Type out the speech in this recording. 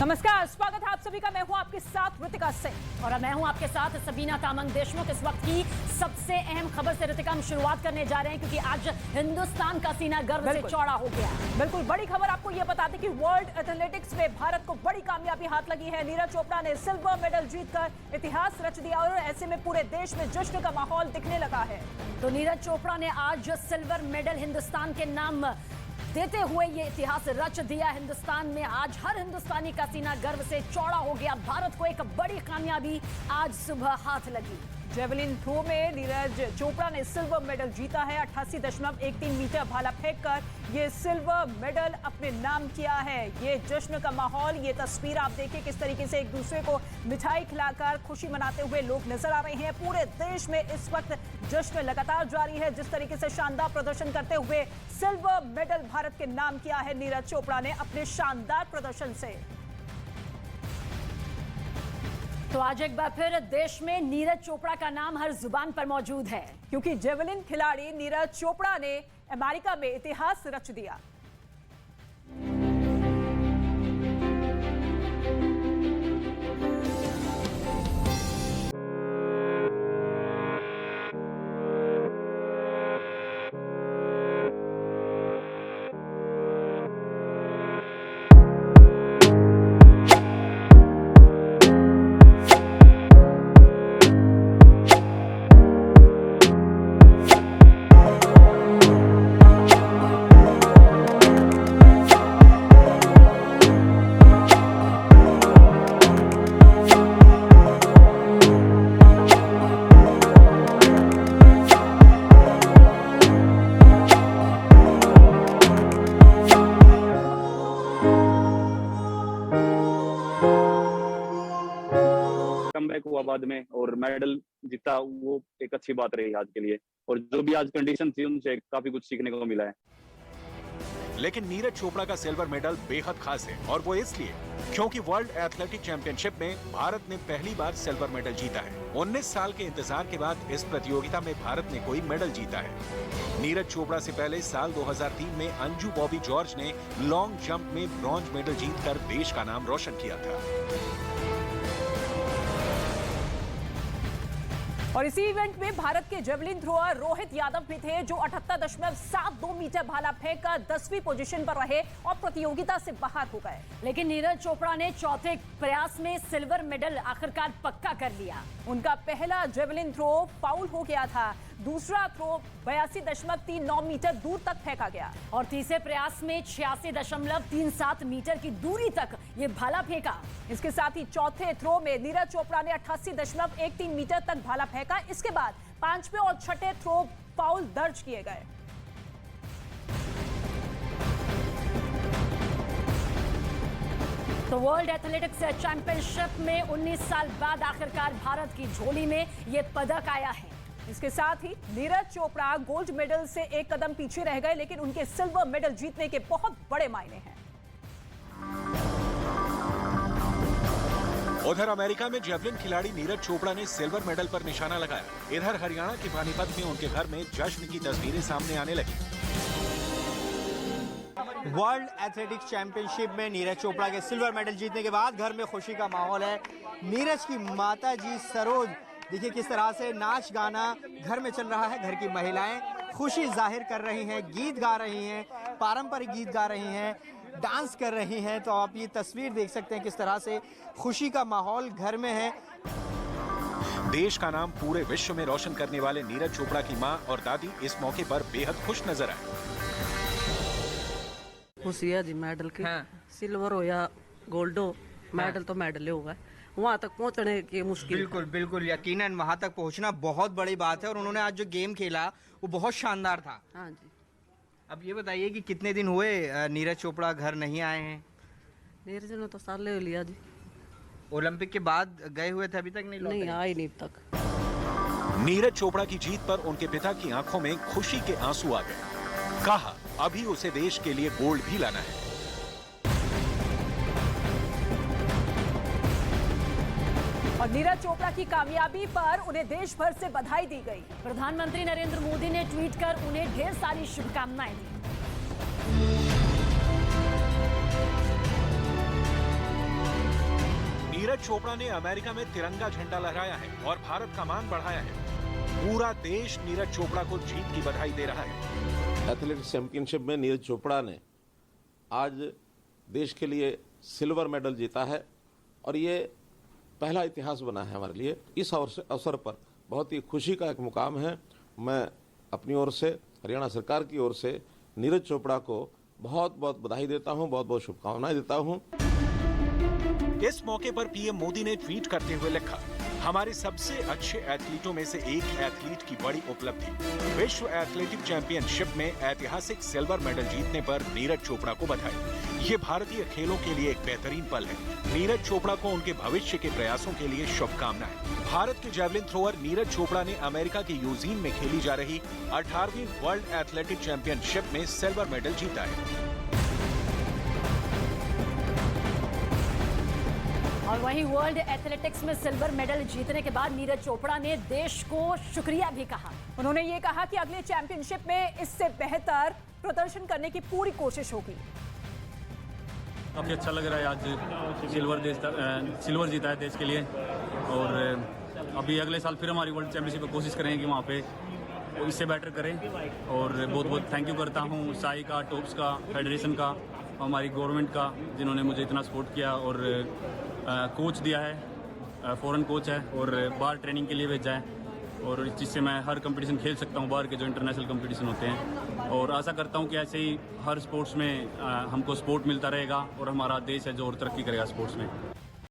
नमस्कार, स्वागत है आप सभी का। मैं हूं आपके साथ ऋतिका सिंह और मैं हूं आपके साथ सबीना तामंग देशमुख। इस वक्त की सबसे अहम खबर से ऋतिका हम शुरुआत करने जा रहे हैं क्योंकि आज हिंदुस्तान का सीना गर्व से चौड़ा हो गया। बिल्कुल बड़ी खबर आपको यह बता दें कि वर्ल्ड एथलेटिक्स में भारत को बड़ी कामयाबी हाथ लगी है। नीरज चोपड़ा ने सिल्वर मेडल जीतकर इतिहास रच दिया और ऐसे में पूरे देश में जश्न का माहौल दिखने लगा है। तो नीरज चोपड़ा ने आज सिल्वर मेडल हिंदुस्तान के नाम देते हुए ये इतिहास रच दिया। हिंदुस्तान में आज हर हिंदुस्तानी का सीना गर्व से चौड़ा हो गया। भारत को एक बड़ी कामयाबी आज सुबह हाथ लगी। जेवलिन थ्रो में नीरज चोपड़ा ने सिल्वर मेडल जीता है। 88.13 मीटर भाला फेंककर ये सिल्वर मेडल अपने नाम किया है। ये जश्न का माहौल, ये तस्वीर आप देखिए किस तरीके से एक दूसरे को मिठाई खिलाकर खुशी मनाते हुए लोग नजर आ रहे हैं। पूरे देश में इस वक्त जश्न लगातार जारी है। जिस तरीके से शानदार प्रदर्शन करते हुए सिल्वर मेडल भारत के नाम किया है नीरज चोपड़ा ने अपने शानदार प्रदर्शन से। तो आज एक बार फिर देश में नीरज चोपड़ा का नाम हर जुबान पर मौजूद है क्योंकि जेवलिन खिलाड़ी नीरज चोपड़ा ने अमेरिका में इतिहास रच दिया। कमबैक हुआ बाद में और मेडल जीता, वो एक अच्छी बात रही आज के लिए। और जो भी आज कंडीशन थी उनसे काफी कुछ सीखने को मिला है। लेकिन नीरज चोपड़ा का सिल्वर मेडल बेहद खास है और वो इसलिए क्योंकि वर्ल्ड एथलेटिक चैंपियनशिप में भारत ने पहली बार सिल्वर मेडल जीता है। 19 साल के इंतजार के बाद इस प्रतियोगिता में भारत ने कोई मेडल जीता है। नीरज चोपड़ा से पहले साल 2003 में अंजू बॉबी जॉर्ज ने लॉन्ग जंप में ब्रॉन्ज मेडल जीतकर देश का नाम रोशन किया था। और इसी इवेंट में भारत के जेवलिन थ्रोअर रोहित यादव भी थे जो 78.72 मीटर भाला फेंककर 10वीं पोजीशन पर रहे और प्रतियोगिता से बाहर हो गए। लेकिन नीरज चोपड़ा ने चौथे प्रयास में सिल्वर मेडल आखिरकार पक्का कर लिया। उनका पहला जेवलिन थ्रो फाउल हो गया था। दूसरा थ्रो 82.39 मीटर दूर तक फेंका गया और तीसरे प्रयास में 86.37 मीटर की दूरी तक ये भाला फेंका। इसके साथ ही चौथे थ्रो में नीरज चोपड़ा ने 88.13 मीटर तक भाला फेंका। इसके बाद पांचवें और छठे थ्रो फाउल दर्ज किए गए। तो वर्ल्ड एथलेटिक्स चैंपियनशिप में 19 साल बाद आखिरकार भारत की झोली में ये पदक आया है। इसके साथ ही नीरज चोपड़ा गोल्ड मेडल से एक कदम पीछे रह गए, लेकिन उनके सिल्वर मेडल जीतने के बहुत बड़े मायने हैं। उधर अमेरिका में जेवलिन खिलाड़ी नीरज चोपड़ा ने सिल्वर मेडल पर निशाना लगाया। इधर हरियाणा के पानीपत में उनके घर में जश्न की तस्वीरें सामने आने लगी। वर्ल्ड एथलेटिक्स चैंपियनशिप में नीरज चोपड़ा के सिल्वर मेडल जीतने के बाद घर में खुशी का माहौल है। नीरज की माता जी सरोज देखिए किस तरह से नाच गाना घर में चल रहा है। घर की महिलाएं खुशी जाहिर कर रही हैं, गीत गा रही हैं, पारंपरिक गीत गा रही हैं, डांस कर रही हैं। तो आप ये तस्वीर देख सकते हैं किस तरह से खुशी का माहौल घर में है। देश का नाम पूरे विश्व में रोशन करने वाले नीरज चोपड़ा की मां और दादी इस मौके पर बेहद खुश नजर आए। खुशी है जी मेडल की। सिल्वर हो या गोल्ड हो, मेडल तो मेडल होगा। वहाँ तक पहुँचने की मुश्किल। बिल्कुल बिल्कुल यकीनन वहाँ तक पहुँचना बहुत बड़ी बात है और उन्होंने आज जो गेम खेला वो बहुत शानदार था। हाँ जी। अब ये बताइए कि कितने दिन हुए नीरज चोपड़ा घर नहीं आए हैं? नीरज ने तो साल ले लिया जी। ओलंपिक के बाद गए हुए थे, अभी तक नहीं लौटे? नहीं आए नहीं तक। नीरज चोपड़ा की जीत पर उनके पिता की आंखों में खुशी के आंसू आ गए। कहा अभी उसे देश के लिए गोल्ड भी लाना है। और नीरज चोपड़ा की कामयाबी पर उन्हें देश भर से बधाई दी गई। प्रधानमंत्री नरेंद्र मोदी ने ट्वीट कर उन्हें ढेर सारी शुभकामनाएं दी। नीरज चोपड़ा ने अमेरिका में तिरंगा झंडा लहराया है और भारत का मान बढ़ाया है। पूरा देश नीरज चोपड़ा को जीत की बधाई दे रहा है। एथलेटिक्स चैंपियनशिप में नीरज चोपड़ा ने आज देश के लिए सिल्वर मेडल जीता है और ये पहला इतिहास बना है हमारे लिए। इस अवसर पर बहुत ही खुशी का एक मुकाम है। मैं अपनी ओर से, हरियाणा सरकार की ओर से नीरज चोपड़ा को बहुत बहुत बधाई देता हूं, बहुत बहुत शुभकामनाएं देता हूं। इस मौके पर पीएम मोदी ने ट्वीट करते हुए लिखा, हमारे सबसे अच्छे एथलीटों में से एक एथलीट की बड़ी उपलब्धि, विश्व एथलेटिक चैंपियनशिप में ऐतिहासिक सिल्वर मेडल जीतने पर नीरज चोपड़ा को बधाई। ये भारतीय खेलों के लिए एक बेहतरीन पल है। नीरज चोपड़ा को उनके भविष्य के प्रयासों के लिए शुभकामनाएं। भारत के जैवलिन थ्रोअर नीरज चोपड़ा ने अमेरिका के यूजीन में खेली जा रही 18वीं वर्ल्ड एथलेटिक चैंपियनशिप में सिल्वर मेडल जीता है। और वहीं वर्ल्ड एथलेटिक्स में सिल्वर मेडल जीतने के बाद नीरज चोपड़ा ने देश को शुक्रिया भी कहा। उन्होंने ये कहा कि अगले चैंपियनशिप में इससे बेहतर प्रदर्शन करने की पूरी कोशिश होगी। काफ़ी अच्छा लग रहा है, आज सिल्वर जीता है देश के लिए और अभी अगले साल फिर हमारी वर्ल्ड चैंपियनशिप में कोशिश करेंगे कि वहाँ पे वो इससे बेटर करें। और बहुत बहुत थैंक यू करता हूँ साई का, टॉप्स का, फेडरेशन का, हमारी गवर्नमेंट का, जिन्होंने मुझे इतना सपोर्ट किया और कोच दिया है, फॉरेन कोच है और बाहर ट्रेनिंग के लिए भेजा है और जिससे मैं हर कंपटीशन खेल सकता हूँ, बाहर के जो इंटरनेशनल कंपटीशन होते हैं। और आशा करता हूँ कि ऐसे ही हर स्पोर्ट्स में हमको सपोर्ट मिलता रहेगा और हमारा देश है जो और तरक्की करेगा स्पोर्ट्स में।